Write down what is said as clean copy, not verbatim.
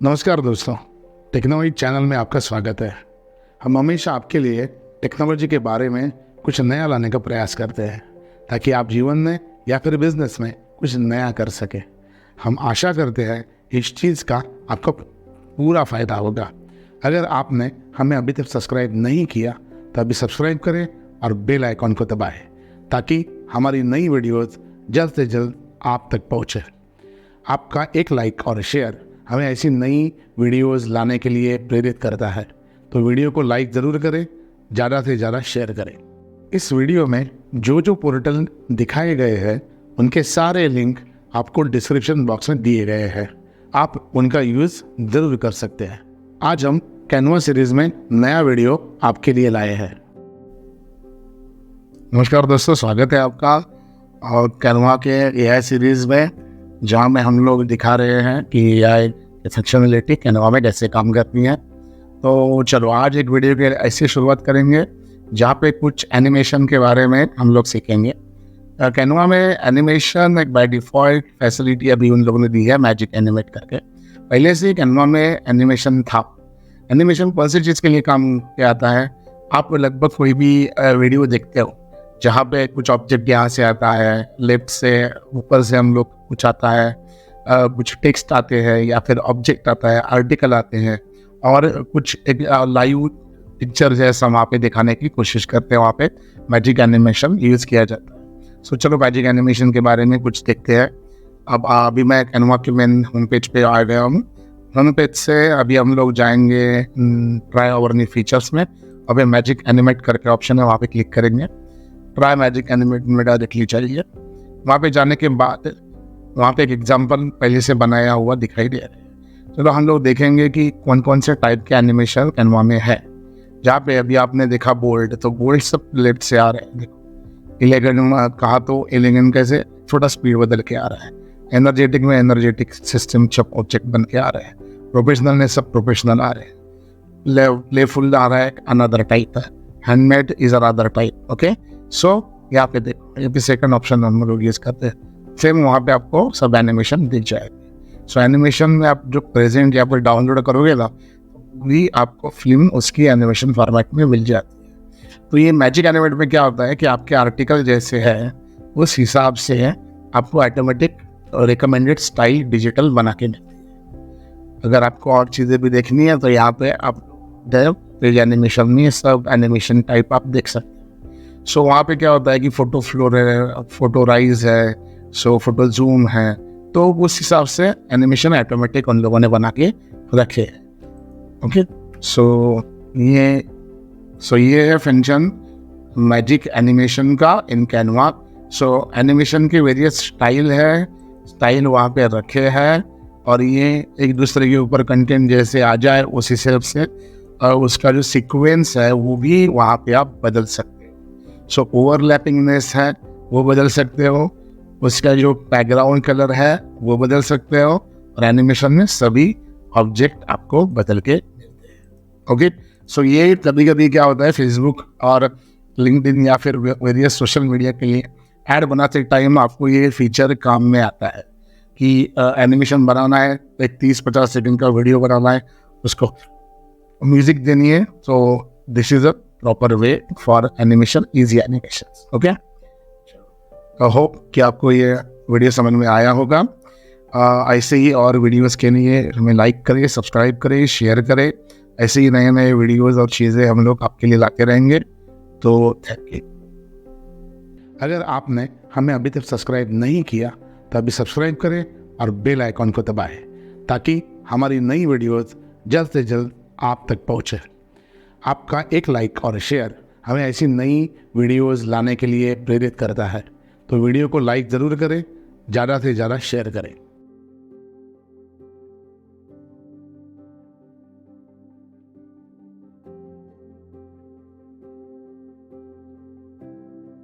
नमस्कार दोस्तों, technology channel में आपका स्वागत है। हम हमेशा आपके लिए टेक्नोलॉजी के बारे में कुछ नया लाने का प्रयास करते हैं ताकि आप जीवन में या फिर बिजनेस में कुछ नया कर सकें। हम आशा करते हैं इस चीज़ का आपको पूरा फ़ायदा होगा। अगर आपने हमें अभी तक सब्सक्राइब नहीं किया तो अभी सब्सक्राइब करें और बेल आइकॉन को दबाएं ताकि हमारी नई वीडियोज़ जल्द से जल्द आप तक पहुँचे। आपका एक लाइक और शेयर हमें ऐसी नई वीडियोस लाने के लिए प्रेरित करता है, तो वीडियो को लाइक ज़रूर करें, ज़्यादा से ज़्यादा शेयर करें। इस वीडियो में जो पोर्टल दिखाए गए हैं उनके सारे लिंक आपको डिस्क्रिप्शन बॉक्स में दिए गए हैं, आप उनका यूज़ ज़रूर कर सकते हैं। आज हम कैनवा सीरीज़ में नया वीडियो आपके लिए लाए हैं। नमस्कार दोस्तों, स्वागत है आपका और कैनवा के एआई सीरीज़ में, जहाँ में हम लोग दिखा रहे हैं कि एआई फंक्शनलिटी कैनवा में कैसे काम करती है। तो चलो आज एक वीडियो की ऐसी शुरुआत करेंगे जहाँ पे कुछ एनिमेशन के बारे में हम लोग सीखेंगे। कैनवा में एनिमेशन एक बाय डिफ़ॉल्ट फैसिलिटी अभी उन लोगों ने दी है, मैजिक एनिमेट करके। पहले से कैनवा में एनिमेशन था। एनिमेशन कौन सी चीज़ के लिए काम किया आता है? आप लगभग कोई भी वीडियो देखते हो जहाँ पे कुछ ऑब्जेक्ट यहाँ से आता है, लेफ्ट से ऊपर से हम लोग कुछ आता है, कुछ टेक्स्ट आते हैं या फिर ऑब्जेक्ट आता है, आर्टिकल आते हैं और कुछ एक लाइव पिक्चर जैसा वहाँ पे दिखाने की कोशिश करते हैं। वहाँ पे मैजिक एनिमेशन यूज़ किया जाता है। सो चलो मैजिक एनिमेशन के बारे में कुछ देखते हैं। अब अभी मैं कैनवा के मेन होम पेज पे आ गया हूँ। होम पेज से अभी हम लोग जाएंगे ट्राई ओवर न्यू फीचर्स में। अभी मैजिक एनिमेट करके ऑप्शन है, वहाँ पे क्लिक करेंगे। ट्राई मैजिक एनिमेट में डायरेक्टली चलिए। वहाँ पे जाने के बाद वहाँ पे एक एग्जांपल पहले से बनाया हुआ दिखाई दे रहा है। चलो हम लोग देखेंगे कि कौन कौन से टाइप के एनिमेशन कैनवा में है। जहाँ पे अभी आपने देखा बोल्ड, तो बोल्ड सब लेफ्ट से आ रहे हैं। देखो एलिगेंट कहा तो एलिगेंट कैसे छोटा स्पीड बदल के आ रहा है। एनर्जेटिक में एनर्जेटिक सिस्टम सब ऑब्जेक्ट बन के आ रहे हैं। प्रोफेशनल में सब प्रोफेशनल आ रहे हैं। प्लेफुल आ रहा है, अनदर टाइप है। Handmade is another type. Okay, so यहाँ पे देखो, ये भी सेकंड ऑप्शन हम लोग यूज करते हैं। सेम वहाँ पे आपको सब एनिमेशन दिख जाएगी। सो एनिमेशन में आप जो प्रेजेंट या फिर डाउनलोड करोगे ना, भी आपको फिल्म उसकी एनिमेशन फॉर्मेट में मिल जाती है। तो ये मैजिक एनिमेट में क्या होता है कि आपके आर्टिकल जैसे है उस हिसाब से आपको ऑटोमेटिक रिकमेंडेड स्टाइल डिजिटल बना के मिलती है। अगर आपको और चीज़ें भी देखनी है तो यहाँ पे आप पेज एनिमेशन में सब एनिमेशन टाइप आप देख सकते हैं। सो वहाँ पे क्या होता है कि फोटो फ्लोर है, फोटो राइज है, सो फोटो जूम है, तो उस हिसाब से एनिमेशन ऑटोमेटिक उन लोगों ने बना के रखे हैं। ओके, सो ये है फंक्शन मैजिक एनिमेशन का इन कैनवा। सो एनिमेशन के वेरियस स्टाइल है, स्टाइल वहाँ पे रखे हैं और ये एक दूसरे के ऊपर कंटेंट जैसे आ जाए उस हिसाब से उसका जो सीक्वेंस है वो भी वहाँ पे आप बदल सकते हो। सो ओवरलैपिंगनेस है वो बदल सकते हो, उसका जो बैकग्राउंड कलर है वो बदल सकते हो और एनिमेशन में सभी ऑब्जेक्ट आपको बदल के मिलते हैं। ओके, सो ये कभी कभी क्या होता है, फेसबुक और लिंक्डइन या फिर वेरियस सोशल मीडिया के लिए ऐड बनाते टाइम आपको ये फीचर काम में आता है कि एनिमेशन बनाना है, एक 30-50 सेकंड का वीडियो बनाना है, उसको म्यूजिक देनी है। तो this is a proper way for animation, easy animation. Okay, I hope कि आपको ये वीडियो समझ में आया होगा। ऐसे ही और वीडियोस के लिए हमें लाइक करें, सब्सक्राइब करें, शेयर करें। ऐसे ही नए नए वीडियोस और चीज़ें हम लोग आपके लिए लाते रहेंगे। तो थैंक यू। अगर आपने हमें अभी तक सब्सक्राइब नहीं किया तो अभी सब्सक्राइब करें और बेल आइकॉन को दबाएं ताकि हमारी नई वीडियोस जल्द से जल्द आप तक पहुँचे। आपका एक लाइक और शेयर हमें ऐसी नई वीडियोस लाने के लिए प्रेरित करता है, तो वीडियो को लाइक ज़रूर करें, ज़्यादा से ज़्यादा शेयर करें।